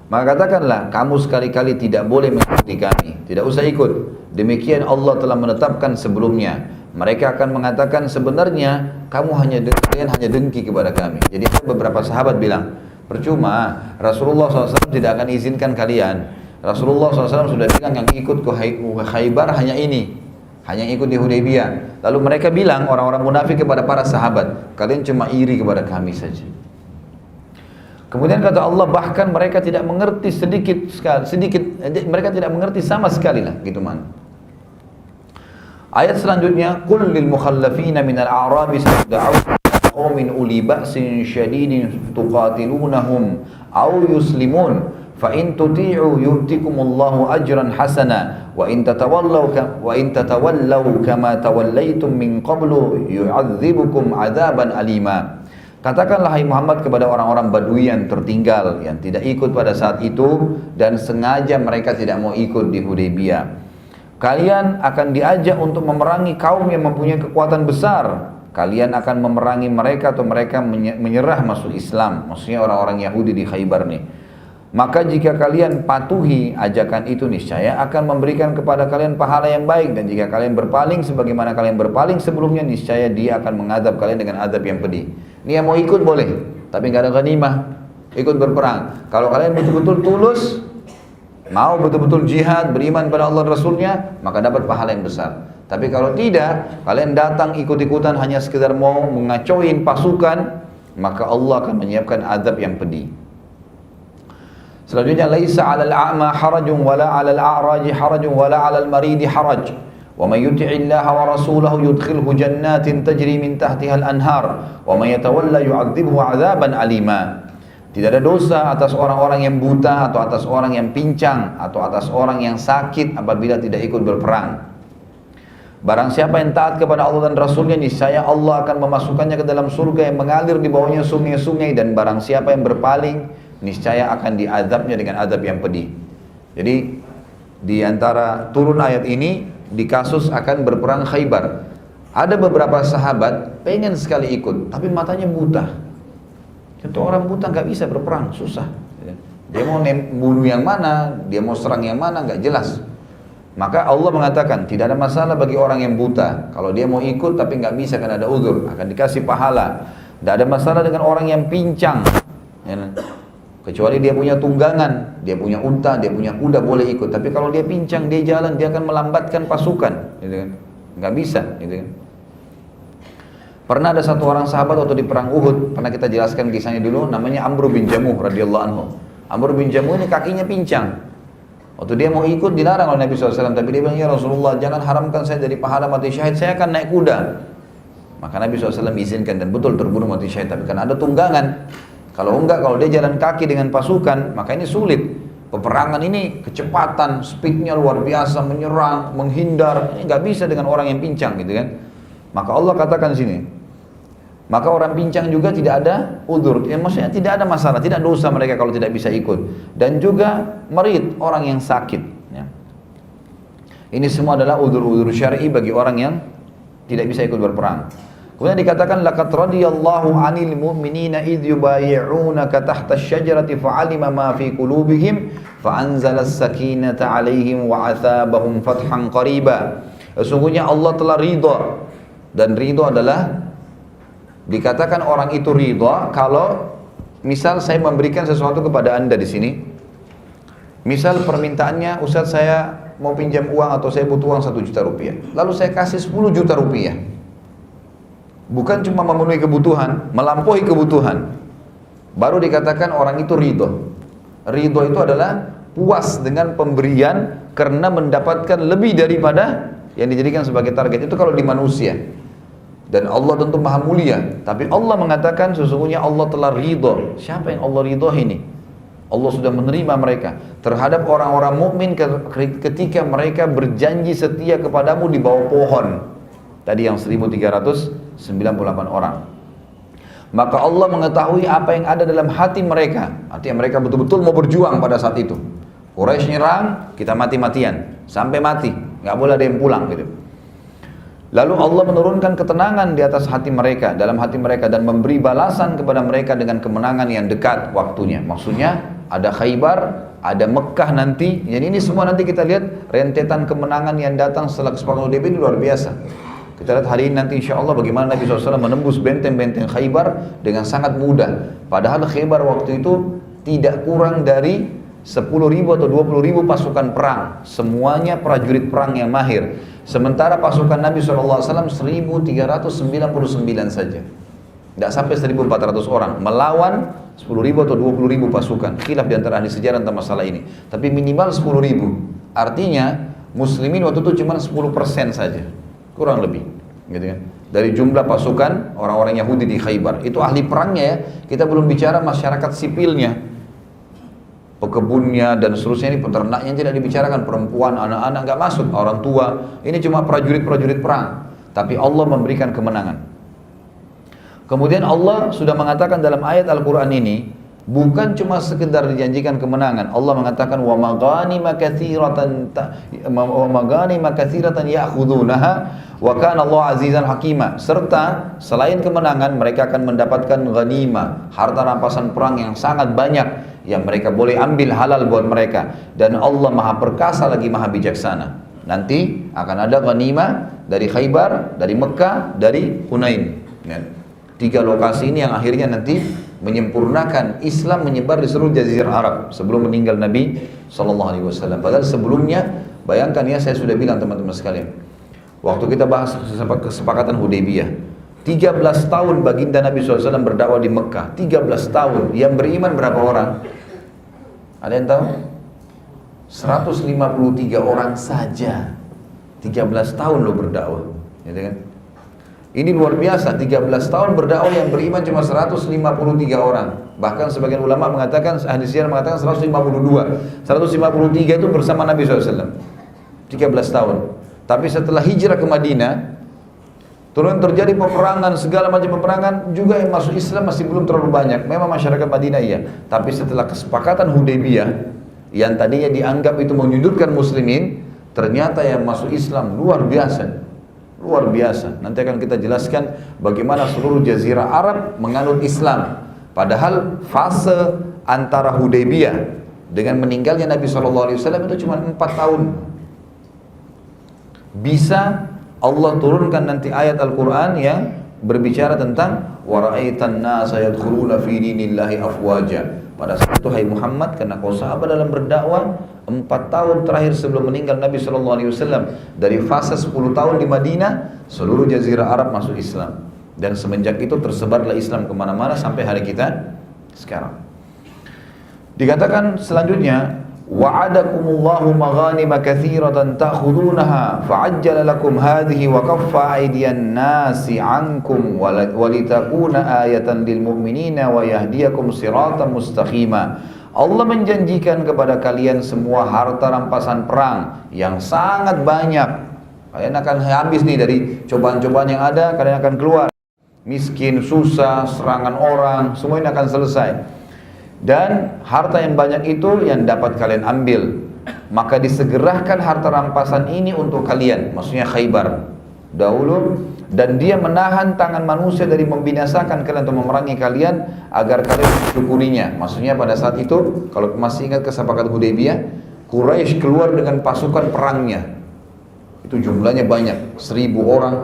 Maka katakanlah, kamu sekali-kali tidak boleh mengikuti kami, tidak usah ikut. Demikian Allah telah menetapkan sebelumnya. Mereka akan mengatakan, sebenarnya kalian hanya dengki kepada kami. Jadi beberapa sahabat bilang, percuma, Rasulullah SAW tidak akan izinkan kalian. Rasulullah SAW sudah bilang yang ikut ke Khaybar hanya ini, hanya ikut di Hudaybiyah. Lalu mereka bilang, orang-orang munafik kepada para sahabat, kalian cuma iri kepada kami saja. Kemudian kata Allah, bahkan mereka tidak mengerti sedikit, mereka tidak mengerti sama sekali lah, gitu man. Ayat selanjutnya, qul lil mukhallafina minal a'rabi sad'u qaumin uli ba'sin syadidin tuqatilunahum aw yuslimun fa in tuti'u yu'tikumullahu ajran hasana wa in tatawallaw kama tawallaitum min qablu yu'adzibukum 'adzaban alima. Katakanlah hai Muhammad kepada orang-orang Badui yang tertinggal, yang tidak ikut pada saat itu dan sengaja mereka tidak mau ikut di Hudaybiyah. Kalian akan diajak untuk memerangi kaum yang mempunyai kekuatan besar. Kalian akan memerangi mereka atau mereka menyerah masuk Islam. Maksudnya orang-orang Yahudi di Khaybar nih. Maka jika kalian patuhi ajakan itu, niscaya akan memberikan kepada kalian pahala yang baik. Dan jika kalian berpaling sebagaimana kalian berpaling sebelumnya, niscaya Dia akan mengadab kalian dengan adab yang pedih. Ini yang mau ikut boleh, tapi nggak ada ghanimah, ikut berperang. Kalau kalian betul-betul tulus, mau betul-betul jihad, beriman pada Allah Rasulnya, maka dapat pahala yang besar. Tapi kalau tidak, kalian datang ikut-ikutan hanya sekedar mau mengacauin pasukan, maka Allah akan menyiapkan azab yang pedih. Selanjutnya, laisa 'alal a'ma harajun wala 'alal a'raji harajun wala 'alal maridi haraj. Wa may yuti'illaha wa rasulahu yudkhilhu jannatin tajri min tahtiha al-anhar wa may yatawalla yu'adzibhu 'adzaban alima. Tidak ada dosa atas orang-orang yang buta atau atas orang yang pincang atau atas orang yang sakit apabila tidak ikut berperang. Barang siapa yang taat kepada Allah dan Rasulnya, niscaya Allah akan memasukkannya ke dalam surga yang mengalir di bawahnya sungai-sungai, dan barang siapa yang berpaling, niscaya akan diazabnya dengan azab yang pedih. Jadi di antara turun ayat ini di kasus akan berperang Khaybar, ada beberapa sahabat pengen sekali ikut, tapi matanya buta. Itu orang buta nggak bisa berperang, susah. Dia mau bunuh yang mana, dia mau serang yang mana, nggak jelas. Maka Allah mengatakan tidak ada masalah bagi orang yang buta. Kalau dia mau ikut tapi nggak bisa karena ada uzur, akan dikasih pahala. Tidak ada masalah dengan orang yang pincang, ya, kecuali dia punya tunggangan, dia punya unta, dia punya kuda, boleh ikut. Tapi kalau dia pincang, dia jalan, dia akan melambatkan pasukan, gitu kan? Nggak bisa, gitu kan? Pernah ada satu orang sahabat waktu di perang Uhud, pernah kita jelaskan kisahnya dulu, namanya Amr bin Jamuh radhiyallahu anhu. Amr bin Jamuh ini kakinya pincang. Waktu dia mau ikut dilarang oleh Nabi SAW, tapi dia bilang, ya Rasulullah, jangan haramkan saya dari pahala mati syahid, saya akan naik kuda. Maka Nabi SAW izinkan, dan betul terbunuh mati syahid, tapi karena ada tunggangan. Kalau enggak, kalau dia jalan kaki dengan pasukan, maka ini sulit. Peperangan ini kecepatan, speednya luar biasa, menyerang, menghindar, ini nggak bisa dengan orang yang pincang, gitu kan. Maka Allah katakan sini, maka orang pincang juga tidak ada udzur, ya, maksudnya tidak ada masalah, tidak dosa mereka kalau tidak bisa ikut. Dan juga marid, orang yang sakit, ya. Ini semua adalah udzur-udzur syar'i bagi orang yang tidak bisa ikut berperang. Kemudian dikatakan, laqad radiyallahu 'anil mu'minina idh yubayyi'unaka tahta asy-syajarati fa'alima ma fi qulubihim fa'anzala as-sakinata 'alaihim wa 'atsabahum fathan qariba. Sesungguhnya Allah telah ridha Dan ridho adalah dikatakan orang itu ridho kalau misal saya memberikan sesuatu kepada Anda di sini. Misal permintaannya, Ustaz saya mau pinjam uang atau saya butuh uang 1 juta rupiah. Lalu saya kasih 10 juta rupiah. Bukan cuma memenuhi kebutuhan, melampaui kebutuhan. Baru dikatakan orang itu ridho. Ridho itu adalah puas dengan pemberian karena mendapatkan lebih daripada yang dijadikan sebagai target. Itu kalau di manusia. Dan Allah tentu maha mulia. Tapi Allah mengatakan sesungguhnya Allah telah ridho. Siapa yang Allah ridho ini? Allah sudah menerima mereka terhadap orang-orang mukmin ketika mereka berjanji setia kepadamu di bawah pohon. Tadi yang 1398 orang. Maka Allah mengetahui apa yang ada dalam hati mereka. Artinya mereka betul-betul mau berjuang pada saat itu. Quraisy nyerang, kita mati-matian sampai mati, nggak boleh ada yang pulang gitu. Lalu Allah menurunkan ketenangan di atas hati mereka, dalam hati mereka, dan memberi balasan kepada mereka dengan kemenangan yang dekat waktunya. Maksudnya ada Khaybar, ada Mekkah nanti. Jadi ini semua nanti kita lihat rentetan kemenangan yang datang setelah kesepakatan Hudaybiyah ini luar biasa. Kita lihat hari ini nanti insya Allah bagaimana Nabi SAW menembus benteng-benteng Khaybar dengan sangat mudah. Padahal Khaybar waktu itu tidak kurang dari 10.000 atau 20.000 pasukan perang. Semuanya prajurit perang yang mahir. Sementara pasukan Nabi SAW 1.399 saja. Tidak sampai 1.400 orang. Melawan 10.000 atau 20.000 pasukan. Khilaf di antara ahli sejarah tentang masalah ini. Tapi minimal 10.000. Artinya muslimin waktu itu cuma 10% saja. Kurang lebih, gitu kan? Dari jumlah pasukan orang-orang Yahudi di Khaybar. Itu ahli perangnya ya. Kita belum bicara masyarakat sipilnya, pekebunnya dan seterusnya, ini peternaknya tidak dibicarakan, perempuan, anak-anak nggak masuk, orang tua. Ini cuma prajurit-prajurit perang. Tapi Allah memberikan kemenangan. Kemudian Allah sudah mengatakan dalam ayat Al-Quran ini, bukan cuma sekedar dijanjikan kemenangan. Allah mengatakan wa maghanima katsiratan ya'khudunaha wa kana Allah azizan hakima. Serta selain kemenangan mereka akan mendapatkan ghanimah, harta rampasan perang yang sangat banyak yang mereka boleh ambil halal buat mereka. Dan Allah maha perkasa lagi maha bijaksana. Nanti akan ada ghanimah dari Khaybar, dari Mekkah, dari Hunain. Ya. 3 lokasi ini yang akhirnya nanti menyempurnakan Islam menyebar di seluruh Jazirah Arab sebelum meninggal Nabi SAW. Padahal sebelumnya, bayangkan ya, saya sudah bilang teman-teman sekalian, waktu kita bahas kesepakatan Hudaybiyah, 13 tahun baginda Nabi SAW berdakwah di Mekkah. 13 tahun. Yang beriman berapa orang? Ada yang tahu? 153 orang saja. 13 tahun lo berdakwah, gitu kan? Ini luar biasa, 13 tahun berdakwah yang beriman cuma 153 orang. Bahkan sebagian ulama mengatakan, ahli sejarah mengatakan 152. 153 itu bersama Nabi SAW 13 tahun. Tapi setelah hijrah ke Madinah, turun terjadi peperangan, segala macam peperangan, juga yang masuk Islam masih belum terlalu banyak. Memang masyarakat Madinah iya. Tapi setelah kesepakatan Hudaybiyah, yang tadinya dianggap itu menyudutkan muslimin, ternyata yang masuk Islam luar biasa. Luar biasa. Nanti akan kita jelaskan bagaimana seluruh Jazirah Arab menganut Islam. Padahal fase antara Hudaybiyah dengan meninggalnya Nabi SAW itu cuma 4 tahun. Bisa Allah turunkan nanti ayat Al-Quran yang berbicara tentang wara'aitan nasa yadkhuluna fi dinillahi afwaja. Pada saat itu, hai Muhammad, karena kau sabar dalam berdakwah 4 tahun terakhir sebelum meninggal Nabi SAW, dari fase 10 tahun di Madinah, seluruh Jazirah Arab masuk Islam. Dan semenjak itu tersebarlah Islam kemana-mana sampai hari kita sekarang. Dikatakan selanjutnya, wa'adakumullahu maghanima katsiratan ta'khudunaha fa'ajjala lakum hadhihi wa kaffa aydiyan nasi 'ankum wa litakuna ayatan lil mu'minina wa yahdiyakum siratan mustaqima. Allah menjanjikan kepada kalian semua harta rampasan perang yang sangat banyak. Kalian akan habis nih dari cobaan-cobaan yang ada, kalian akan keluar. Miskin, susah, serangan orang, semua ini akan selesai. Dan harta yang banyak itu yang dapat kalian ambil. Maka disegerakan harta rampasan ini untuk kalian. Maksudnya Khaybar dahulu. Dan dia menahan tangan manusia dari membinasakan kalian atau memerangi kalian agar kalian mensyukurinya. Maksudnya pada saat itu, kalau masih ingat kesepakatan Hudaybiyah, Quraisy keluar dengan pasukan perangnya. Itu jumlahnya banyak, 1.000 orang,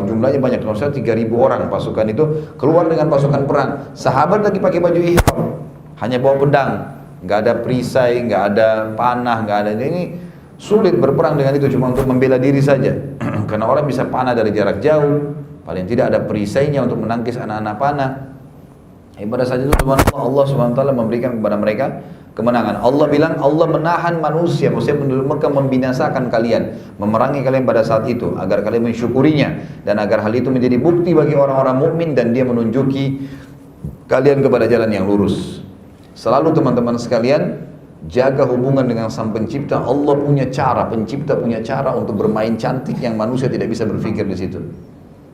jumlahnya banyak, maksudnya 3.000 orang pasukan itu keluar dengan pasukan perang. Sahabat lagi pakai baju ihram, hanya bawa pedang, nggak ada perisai, nggak ada panah, nggak ada ini. Sulit berperang dengan itu, cuma untuk membela diri saja. Karena orang bisa panah dari jarak jauh, paling tidak ada perisainya untuk menangkis anak-anak panah. Pada saat itu Allah SWT memberikan kepada mereka kemenangan. Allah bilang Allah menahan manusia, maksudnya penduduk Mekah membinasakan kalian, memerangi kalian pada saat itu agar kalian mensyukurinya dan agar hal itu menjadi bukti bagi orang-orang mukmin dan dia menunjuki kalian kepada jalan yang lurus. Selalu teman-teman sekalian, jaga hubungan dengan Sang Pencipta. Allah punya cara, Pencipta punya cara untuk bermain cantik yang manusia tidak bisa berpikir di situ.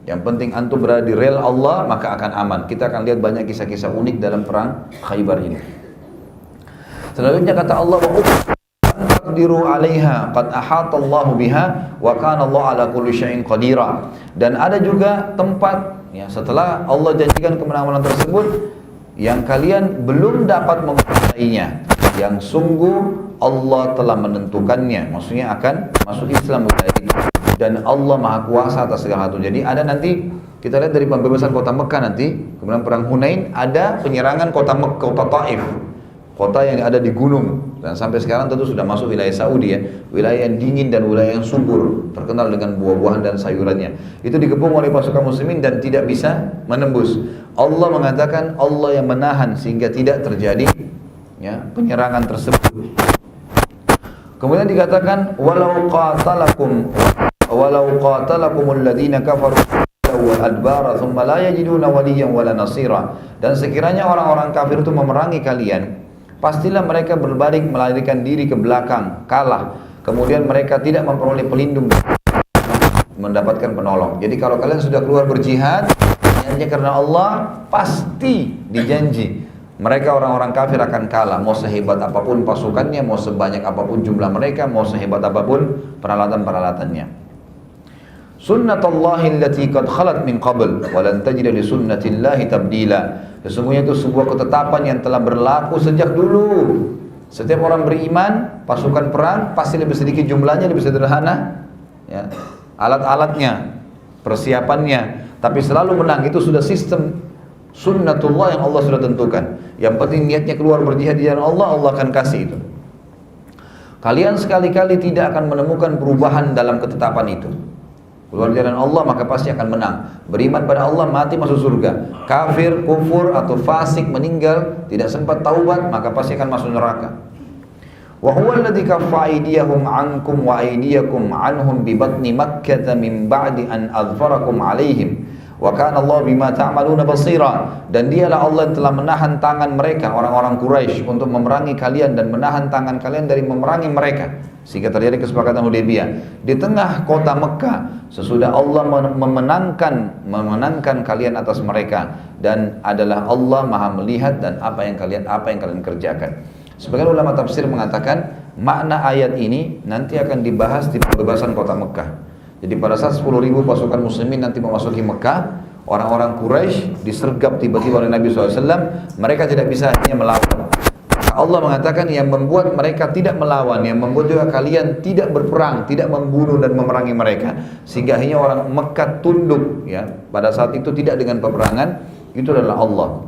Yang penting antum berada di rel Allah, maka akan aman. Kita akan lihat banyak kisah-kisah unik dalam perang Khaybar ini. Selanjutnya kata Allah, wa taqdiru 'alaiha qad ahata Allah biha wa kana Allah 'ala kulli syai'in qadira. Dan ada juga tempat ya, setelah Allah janjikan kemenangan tersebut yang kalian belum dapat menguasainya, yang sungguh Allah telah menentukannya, maksudnya akan masuk Islam dan Allah Maha Kuasa atas segala sesuatu. Jadi ada nanti kita lihat dari pembebasan kota Mekah nanti, kemudian perang Hunain, ada penyerangan kota Mekah, kota Taif, kota yang ada di gunung, dan sampai sekarang tentu sudah masuk wilayah Saudi ya, wilayah yang dingin dan wilayah yang subur, terkenal dengan buah-buahan dan sayurannya. Itu dikepung oleh pasukan muslimin dan tidak bisa menembus. Allah mengatakan Allah yang menahan sehingga tidak terjadi ya, penyerangan tersebut. Kemudian dikatakan walau qatalakumul ladzina kafaru wal adbara thumma la yajiduna waliyyan wala nasira. Dan sekiranya orang-orang kafir itu memerangi kalian, pastilah mereka berbalik melarikan diri ke belakang, kalah. Kemudian mereka tidak memperoleh pelindung, mendapatkan penolong. Jadi kalau kalian sudah keluar berjihad, niatnya karena Allah, pasti dijanji mereka orang-orang kafir akan kalah. Mau sehebat apapun pasukannya, mau sebanyak apapun jumlah mereka, mau sehebat apapun peralatan-peralatannya. Sunnatullahi allati qad khalat min qabl wa lan tajida li sunnatillahi tabdila. Sesungguhnya itu sebuah ketetapan yang telah berlaku sejak dulu. Setiap orang beriman, pasukan perang pasti lebih sedikit jumlahnya, lebih sederhana ya, alat-alatnya, persiapannya, tapi selalu menang. Itu sudah sistem sunnatullah yang Allah sudah tentukan. Yang penting niatnya keluar berjihad di jalan Allah, Allah akan kasih itu. Kalian sekali-kali tidak akan menemukan perubahan dalam ketetapan itu. Keluar jalan Allah maka pasti akan menang. Beriman pada Allah mati masuk surga. Kafir, kufur atau fasik meninggal tidak sempat taubat maka pasti akan masuk neraka. Wa huwa alladzi kaffa aydiyahum 'ankum wa aydiyakum 'anhum bi batni Makkah min ba'di an adfarakum 'alaihim. Wa kana Allah bima ta'maluna basira. Dan dialah Allah yang telah menahan tangan mereka, orang-orang Quraisy, untuk memerangi kalian dan menahan tangan kalian dari memerangi mereka, sehingga terjadi kesepakatan Hudaybiyah di tengah kota Mekah. Sesudah Allah memenangkan kalian atas mereka, dan adalah Allah Maha melihat dan apa yang kalian kerjakan. Sebagian ulama tafsir mengatakan makna ayat ini nanti akan dibahas di pembebasan kota Mekah. Jadi pada saat 10.000 pasukan muslimin nanti memasuki Mekah, orang-orang Quraisy disergap tiba-tiba oleh Nabi SAW, mereka tidak bisa hanya melawan. Allah mengatakan yang membuat mereka tidak melawan, yang membuat juga kalian tidak berperang, tidak membunuh dan memerangi mereka, sehingga akhirnya orang Mekah tunduk ya. Pada saat itu tidak dengan peperangan, itu adalah Allah.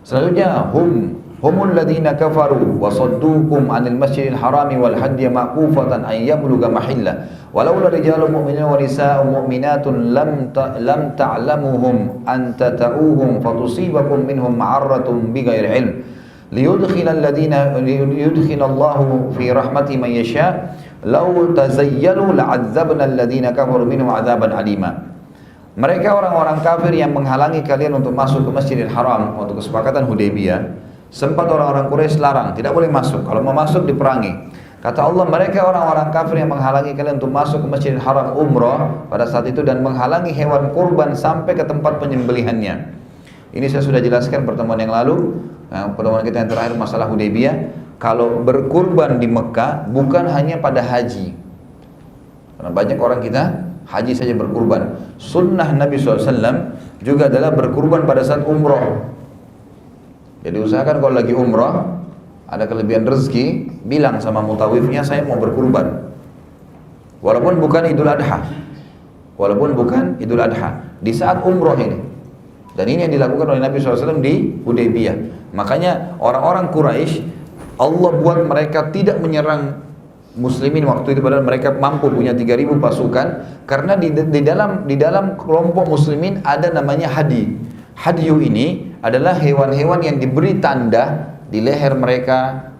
Selanjutnya humul ladzina kafaru wa saddukum 'anil masjidil harami wal hadya ma'kufatan an yablugha mahillah walaula rijalun mu'minun wa nisaa'un mu'minatun lam ta'lamuhum an tata'uhum fatusibakum minhum ma'arratun bighairi ilm liyudkhilallahu fi rahmati man yasha law tazayyalu la'adzabna alladhina kafaru minhum 'adzaban alima. Mereka orang-orang kafir yang menghalangi kalian untuk masuk ke Masjidil Haram untuk kesepakatan Hudaybiyah. Sempat orang-orang Quraisy larang, tidak boleh masuk. Kalau mau masuk diperangi. Kata Allah, mereka orang-orang kafir yang menghalangi kalian untuk masuk ke Masjidil Haram umrah pada saat itu dan menghalangi hewan kurban sampai ke tempat penyembelihannya. Ini saya sudah jelaskan pertemuan yang lalu, pertemuan kita yang terakhir masalah Hudaybiyah. Kalau berkurban di Mekah bukan hanya pada haji. Karena banyak orang kita haji saja berkurban. Sunnah Nabi SAW juga adalah berkurban pada saat umrah. Jadi usahakan kalau lagi umrah, ada kelebihan rezeki, bilang sama mutawifnya saya mau berkurban. walaupun bukan Idul Adha, walaupun bukan Idul Adha, di saat umroh ini. Dan ini yang dilakukan oleh Nabi SAW di Hudaybiyah. Makanya orang-orang Quraisy, Allah buat mereka tidak menyerang muslimin waktu itu, padahal mereka mampu punya 3.000 pasukan, karena di dalam kelompok muslimin ada namanya hadi. Hadiyu ini adalah hewan-hewan yang diberi tanda di leher mereka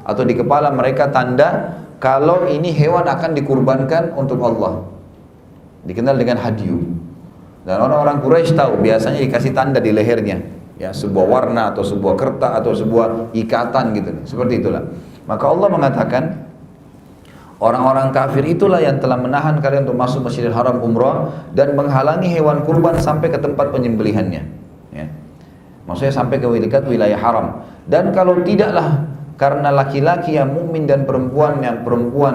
atau di kepala mereka, tanda kalau ini hewan akan dikurbankan untuk Allah, dikenal dengan hadiyu. Dan orang-orang Quraisy tahu, biasanya dikasih tanda di lehernya, ya, sebuah warna atau sebuah kertas atau sebuah ikatan gitu, seperti itulah. Maka Allah mengatakan, orang-orang kafir itulah yang telah menahan kalian untuk masuk Masjidil Haram umrah dan menghalangi hewan kurban sampai ke tempat penyembelihannya, ya. Maksudnya sampai ke wilayah haram. Dan kalau tidaklah karena laki-laki yang mukmin dan perempuan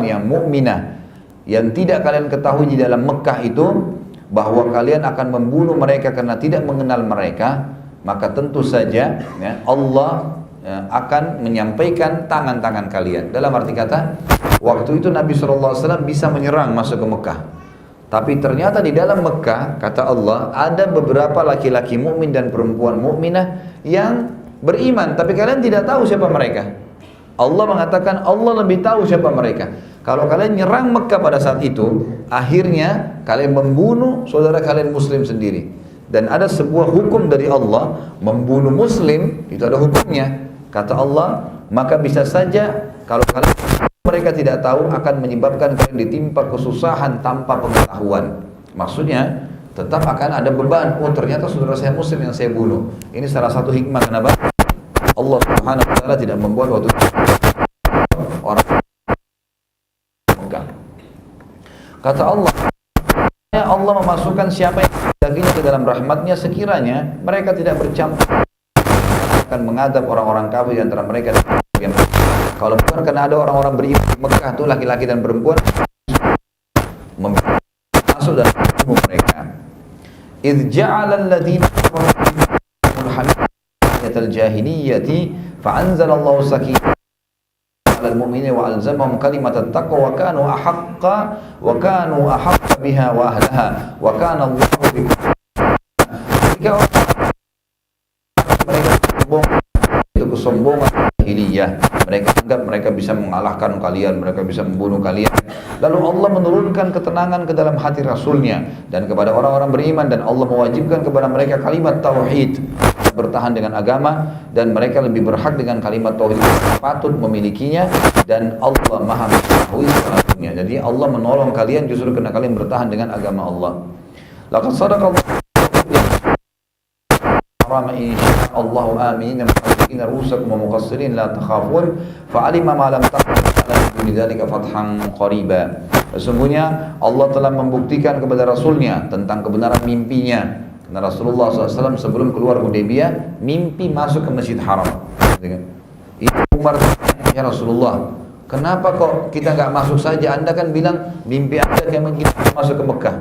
yang mukminah yang tidak kalian ketahui di dalam Mekah itu, bahwa kalian akan membunuh mereka karena tidak mengenal mereka, maka tentu saja, ya, Allah akan menyampaikan tangan-tangan kalian. Dalam arti kata, waktu itu Nabi SAW bisa menyerang masuk ke Mekah, tapi ternyata di dalam Mekah, kata Allah, ada beberapa laki-laki mukmin dan perempuan mukminah yang beriman, tapi kalian tidak tahu siapa mereka. Allah mengatakan Allah lebih tahu siapa mereka. Kalau kalian nyerang Mekah pada saat itu, akhirnya kalian membunuh saudara kalian muslim sendiri. Dan ada sebuah hukum dari Allah, membunuh muslim itu ada hukumnya. Kata Allah, maka bisa saja kalau kalian mereka tidak tahu akan menyebabkan kalian ditimpa kesusahan tanpa pengetahuan. Maksudnya tetap akan ada beban. Oh, ternyata saudara saya muslim yang saya bunuh. Ini salah satu hikmah kenapa Allah Subhanahu wa taala tidak membuat waktu orang. Kata Allah, Allah memasukkan siapa yang dagingnya ke dalam rahmatnya sekiranya mereka tidak bercampur, akan mengadab orang-orang kafir di antara mereka. Kalau bukan karena ada orang-orang beriman di Mekah itu laki-laki dan perempuan masuk dalam tubuh mereka. Idz ja'ala alladziina kafaru hamiyyatal jahiliyyati fa'anzalallahu sakinah al mu'minin wa alzamahum kalimatat taqwa wa kanu ahaqqa biha wa ahlaha wa kana Allahu bikulli. Jika mereka sombong, itu kesombongan jahiliyah, mereka anggap mereka bisa mengalahkan kalian, mereka bisa membunuh kalian. Lalu Allah menurunkan ketenangan ke dalam hati Rasulnya dan kepada orang-orang beriman, dan Allah mewajibkan kepada mereka kalimat tauhid, bertahan dengan agama, dan mereka lebih berhak dengan kalimat tauhid, patut memilikinya, dan Allah Maha mengetahui segalanya. Jadi Allah menolong kalian justru karena kalian bertahan dengan agama Allah. Laqad sadaqallahu Allahu amin muhalliqina ru'usakum wa muqassirin la takhafun fa'alima ma lam ta'lamu bidzalika fathan qariba. Sesungguhnya Allah telah membuktikan kepada Rasulnya tentang kebenaran mimpinya. Karena Rasulullah SAW sebelum keluar Hudaybiyah mimpi masuk ke Masjid Haram. Itu Umar, ya Rasulullah, kenapa kok kita nggak masuk saja? Anda kan bilang mimpi Anda kayak kita masuk ke Mekah.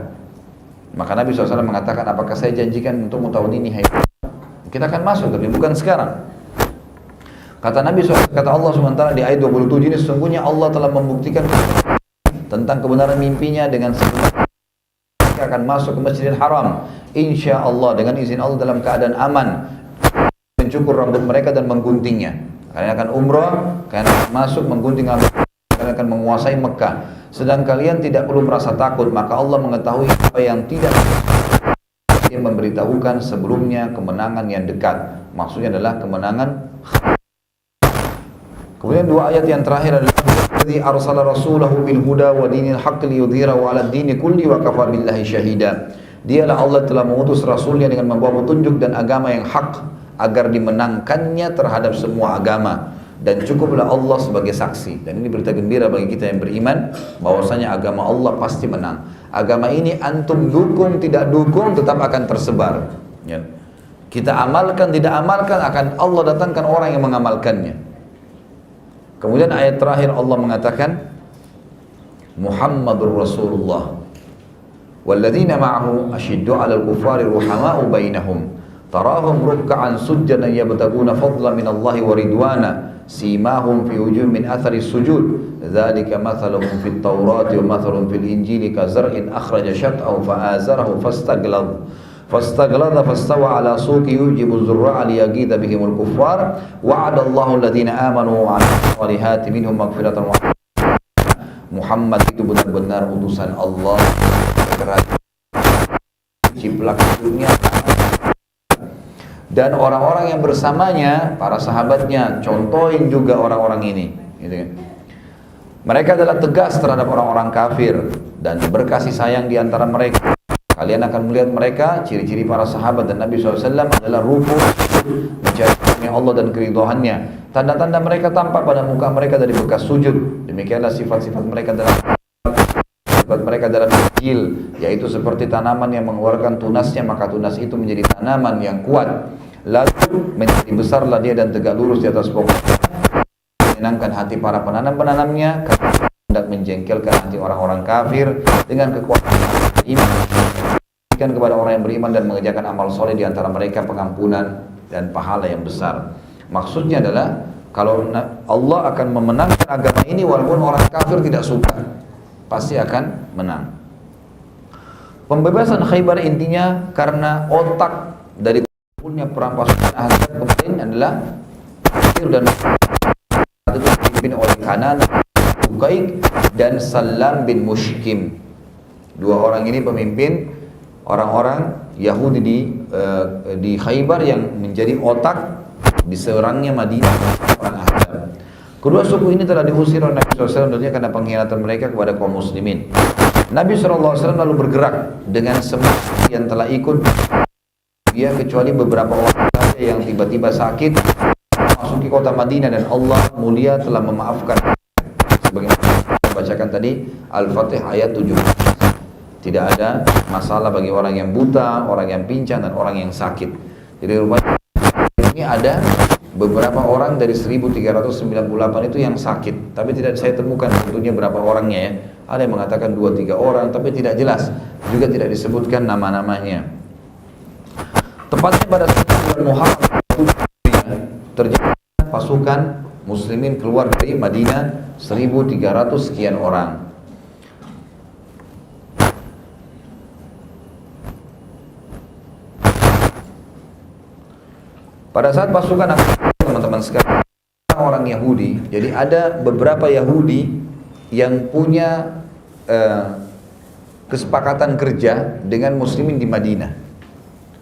Maka Nabi SAW mengatakan, apakah saya janjikan untuk tahun ini? Kita akan masuk, tapi bukan sekarang. Kata Nabi SAW, kata Allah SWT di ayat 27 ini, sesungguhnya Allah telah membuktikan tentang kebenaran mimpinya dengan sebenarnya akan masuk ke Masjidil Haram, insya Allah, dengan izin Allah dalam keadaan aman, mencukur rambut mereka dan mengguntingnya. Kalian akan umrah, kalian akan masuk menggunting rambut, kalian akan menguasai Mekah. Sedang kalian tidak perlu merasa takut, maka Allah mengetahui apa yang tidak. Dia memberitahukan sebelumnya kemenangan yang dekat. Maksudnya adalah kemenangan. Kemudian dua ayat yang terakhir adalah alladzi arsala rasulahu bil huda wa dinil haqq liyudhhirahu 'ala ad-dini kulli wa kafa billahi syahida. Dialah Allah telah mengutus rasulnya dengan membawa petunjuk dan agama yang hak agar dimenangkannya terhadap semua agama, dan cukuplah Allah sebagai saksi. Dan ini berita gembira bagi kita yang beriman bahwasanya agama Allah pasti menang. Agama ini antum dukung tidak dukung tetap akan tersebar, ya. Kita amalkan tidak amalkan, akan Allah datangkan orang yang mengamalkannya. Kemudian ayat terakhir Allah mengatakan Muhammadur Rasulullah walladzina ma'ahu asyiddu 'alal kuffari ruhama'u bainahum tarahum ruk'an sujjadan yabtaguna fadlan min Allah wa ridwana simahum fi wujuhihim min athari sujud dzalika mathaluhum fit Taurati wa mathaluhum fil Injili kazar'in akhraja syat'ahu fa'azarahu fastaghladha fastawa ala suqi yujibu zurra'a liyaghidha bihimul kuffar wa'ada Allahu alladhina amanu wa 'amilus solihati minhum maghfiratan wa Muhammad itu benar-benar utusan Allah, ciplak dunia. Dan orang-orang yang bersamanya, para sahabatnya, contohin juga orang-orang ini, gitu kan. Mereka adalah tegas terhadap orang-orang kafir dan berkasih sayang di antara mereka. Kalian akan melihat mereka, ciri-ciri para sahabat dan Nabi SAW adalah rukuh, mencari Allah dan keridhaannya. Tanda-tanda mereka tampak pada muka mereka dari bekas sujud. Demikianlah sifat-sifat mereka dalam Injil, yaitu seperti tanaman yang mengeluarkan tunasnya, maka tunas itu menjadi tanaman yang kuat. Lalu menjadi besarlah dia dan tegak lurus di atas pokoknya, menyenangkan hati para penanam-penanamnya, karena hendak menjengkelkan hati orang-orang kafir dengan kekuatan iman. Berikan kepada orang yang beriman dan mengerjakan amal soleh di antara mereka pengampunan dan pahala yang besar. Maksudnya adalah kalau Allah akan memenangkan agama ini walaupun orang kafir tidak suka, pasti akan menang. Pembebasan Khaybar intinya karena otak dari kumpulnya perang pasukan Ahzab kemarin adalah Kafir dan itu dipimpin oleh Kanan, Bukaik dan Salam bin Mushkim. Dua orang ini pemimpin orang-orang Yahudi di Khaybar yang menjadi otak diserangnya Madinah orang Ahzab. Kedua suku ini telah diusir oleh Nabi SAW tentunya karena pengkhianatan mereka kepada kaum muslimin. Nabi SAW lalu bergerak dengan semua yang telah ikut dia kecuali beberapa orang saja yang tiba-tiba sakit masuki kota Madinah, dan Allah mulia telah memaafkan. Sebagaimana kita bacakan tadi Al-Fatih ayat 17. Tidak ada masalah bagi orang yang buta, orang yang pincang dan orang yang sakit. Jadi rupanya ini ada beberapa orang dari 1398 itu yang sakit, tapi tidak saya temukan tentunya berapa orangnya ya. Ada yang mengatakan 2-3 orang, tapi tidak jelas, juga tidak disebutkan nama-namanya. Tepatnya pada bulan Muharram terjadi pasukan muslimin keluar dari Madinah 1300 sekian orang. Pada saat pasukan teman-teman sekalian orang Yahudi, jadi ada beberapa Yahudi yang punya kesepakatan kerja dengan muslimin di Madinah.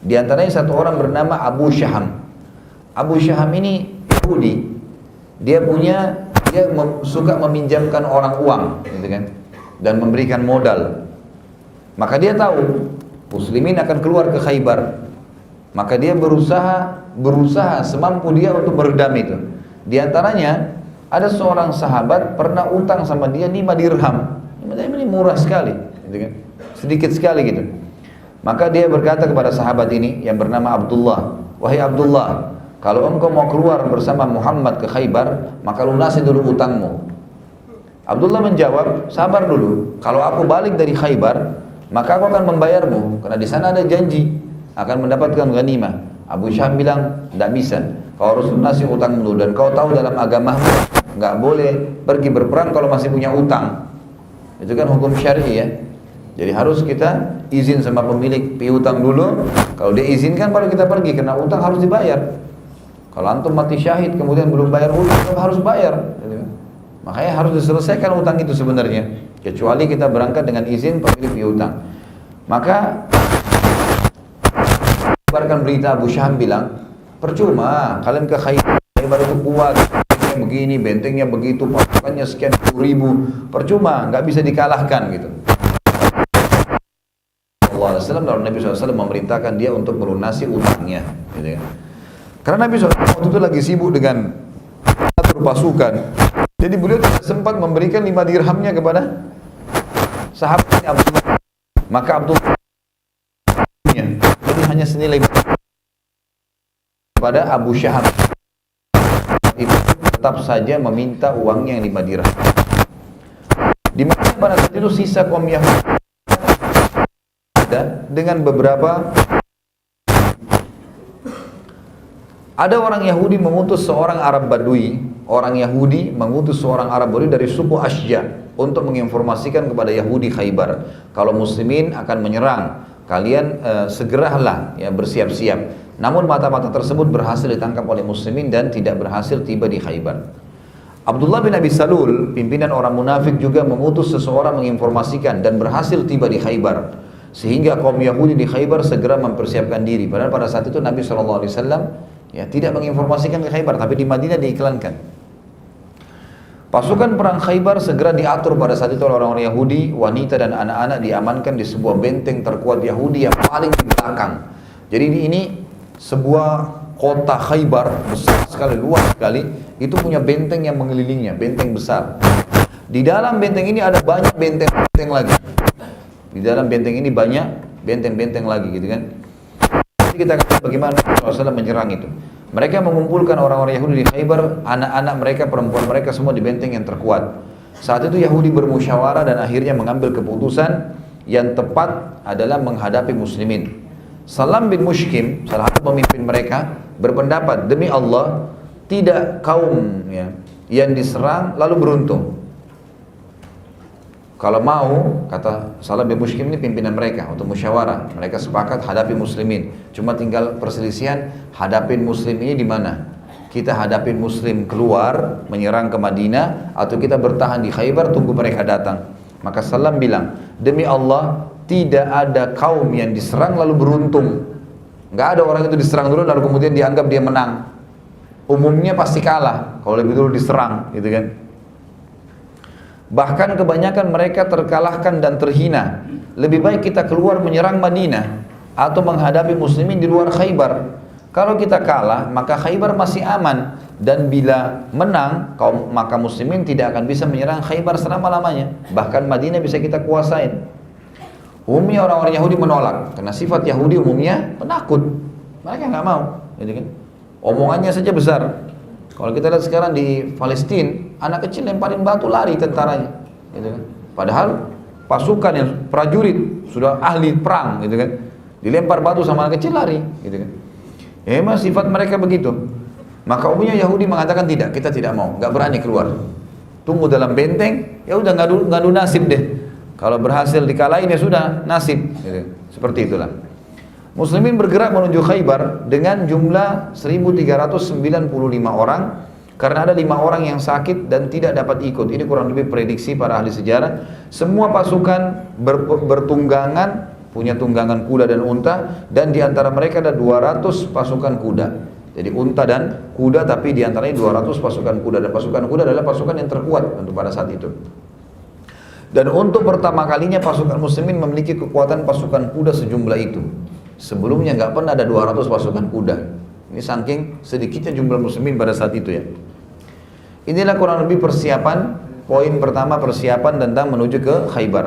Di antaranya satu orang bernama Abu Syaham. Abu Syaham ini Yahudi. Dia suka meminjamkan orang uang, gitu kan, dan memberikan modal. Maka dia tahu muslimin akan keluar ke Khaybar. Maka dia berusaha semampu dia untuk meredam itu. Di antaranya ada seorang sahabat pernah utang sama dia 5 dirham. 5 dirham ini murah sekali, gitu kan? Sedikit sekali gitu. Maka dia berkata kepada sahabat ini yang bernama Abdullah, "Wahai Abdullah, kalau engkau mau keluar bersama Muhammad ke Khaybar, maka lunasi dulu utangmu." Abdullah menjawab, "Sabar dulu. Kalau aku balik dari Khaybar, maka aku akan membayarmu, karena di sana ada janji akan mendapatkan ghanimah." Abu Syaham bilang, "Tidak bisa. Kau harus lunasi utang dulu, dan kau tahu dalam agamamu nggak boleh pergi berperang kalau masih punya utang. Itu kan hukum syar'i ya. Jadi harus kita izin sama pemilik piutang dulu. Kalau dia izinkan baru kita pergi, karena utang harus dibayar. Kalau antum mati syahid kemudian belum bayar utang, harus bayar. Makanya harus diselesaikan utang itu sebenarnya. Kecuali kita berangkat dengan izin pemilik piutang. Maka kabarkan berita, Abu Syaham bilang, "Percuma kalian ke Khaybar itu kuat, begini, bentengnya begitu, pasukannya sekian ribu, percuma, nggak bisa dikalahkan," gitu. Lalu Nabi SAW memerintahkan dia untuk melunasi utangnya, gitu ya. Karena Nabi SAW waktu itu lagi sibuk dengan atur pasukan, jadi beliau tidak sempat memberikan 5 dirhamnya kepada sahabatnya Abdullah. Maka Abdullah jadi hanya senilai kepada Abu Syaham. Itu tetap saja meminta uangnya yang 5 dirham. Di mana pada saat itu sisa kaum Yahudi dengan beberapa Ada orang Yahudi mengutus seorang Arab Badui, orang Yahudi mengutus seorang Arab Badui dari suku Ashja untuk menginformasikan kepada Yahudi Khaybar, kalau muslimin akan menyerang, kalian segeralah ya bersiap-siap. Namun mata-mata tersebut berhasil ditangkap oleh muslimin dan tidak berhasil tiba di Khaybar. Abdullah bin Abi Salul, pimpinan orang munafik, juga mengutus seseorang menginformasikan dan berhasil tiba di Khaybar. Sehingga kaum Yahudi di Khaybar segera mempersiapkan diri. Padahal pada saat itu Nabi SAW ya tidak menginformasikan ke Khaybar, tapi di Madinah diiklankan. Pasukan perang Khaybar segera diatur pada saat itu oleh orang-orang Yahudi. Wanita dan anak-anak diamankan di sebuah benteng terkuat Yahudi yang paling di belakang. Jadi ini sebuah kota Khaybar besar sekali, luas sekali. Itu punya benteng yang mengelilinginya, benteng besar. Di dalam benteng ini ada banyak benteng-benteng lagi. Di dalam benteng ini banyak benteng-benteng lagi gitu kan. Jadi kita akan lihat bagaimana Rasulullah menyerang itu. Mereka mengumpulkan orang-orang Yahudi di Khaybar, anak-anak mereka, perempuan mereka semua di benteng yang terkuat. Saat itu Yahudi bermusyawarah dan akhirnya mengambil keputusan yang tepat adalah menghadapi muslimin. Salam bin Mushkim, salah satu pemimpin mereka, berpendapat, demi Allah, tidak kaum ya, yang diserang lalu beruntung. Kalau mau, kata Salam bin Mushkim ini pimpinan mereka untuk musyawarah, mereka sepakat hadapi muslimin. Cuma tinggal perselisihan, hadapin muslim ini di mana? Kita hadapin muslim keluar, menyerang ke Madinah, atau kita bertahan di Khaybar, tunggu mereka datang. Maka Salam bilang, demi Allah, tidak ada kaum yang diserang lalu beruntung. Nggak ada orang itu diserang dulu lalu kemudian dianggap dia menang. Umumnya pasti kalah kalau lebih dulu diserang, gitu kan? Bahkan kebanyakan mereka terkalahkan dan terhina. Lebih baik kita keluar menyerang Madinah atau menghadapi muslimin di luar Khaybar. Kalau kita kalah, maka Khaybar masih aman. Dan bila menang, maka muslimin tidak akan bisa menyerang Khaybar selama-lamanya. Bahkan Madinah bisa kita kuasain. Umumnya orang-orang Yahudi menolak. Karena sifat Yahudi umumnya penakut. Mereka nggak mau. Gitu kan? Omongannya saja besar. Kalau kita lihat sekarang di Palestina, anak kecil lemparin batu lari tentaranya, gitu kan? Padahal pasukan yang prajurit sudah ahli perang, gitu kan? Dilempar batu sama anak kecil lari, gitu kan? Memang sifat mereka begitu. Maka umumnya Yahudi mengatakan tidak, kita tidak mau, nggak berani keluar. Tunggu dalam benteng, ya udah ngadu nasib deh. Kalau berhasil dikalahin ya sudah nasib, gitu. Seperti itulah. Muslimin bergerak menuju Khaybar dengan jumlah 1.395 orang karena ada 5 orang yang sakit dan tidak dapat ikut. Ini kurang lebih prediksi para ahli sejarah. Semua pasukan bertunggangan, punya tunggangan kuda dan unta, dan di antara mereka ada 200 pasukan kuda. Jadi unta dan kuda, tapi di antaranya 200 pasukan kuda. Dan pasukan kuda adalah pasukan yang terkuat untuk pada saat itu. Dan untuk pertama kalinya pasukan muslimin memiliki kekuatan pasukan kuda sejumlah itu. Sebelumnya nggak pernah ada 200 pasukan kuda. Ini saking sedikitnya jumlah muslimin pada saat itu ya. Inilah kurang lebih persiapan, poin pertama persiapan tentang menuju ke Khaybar.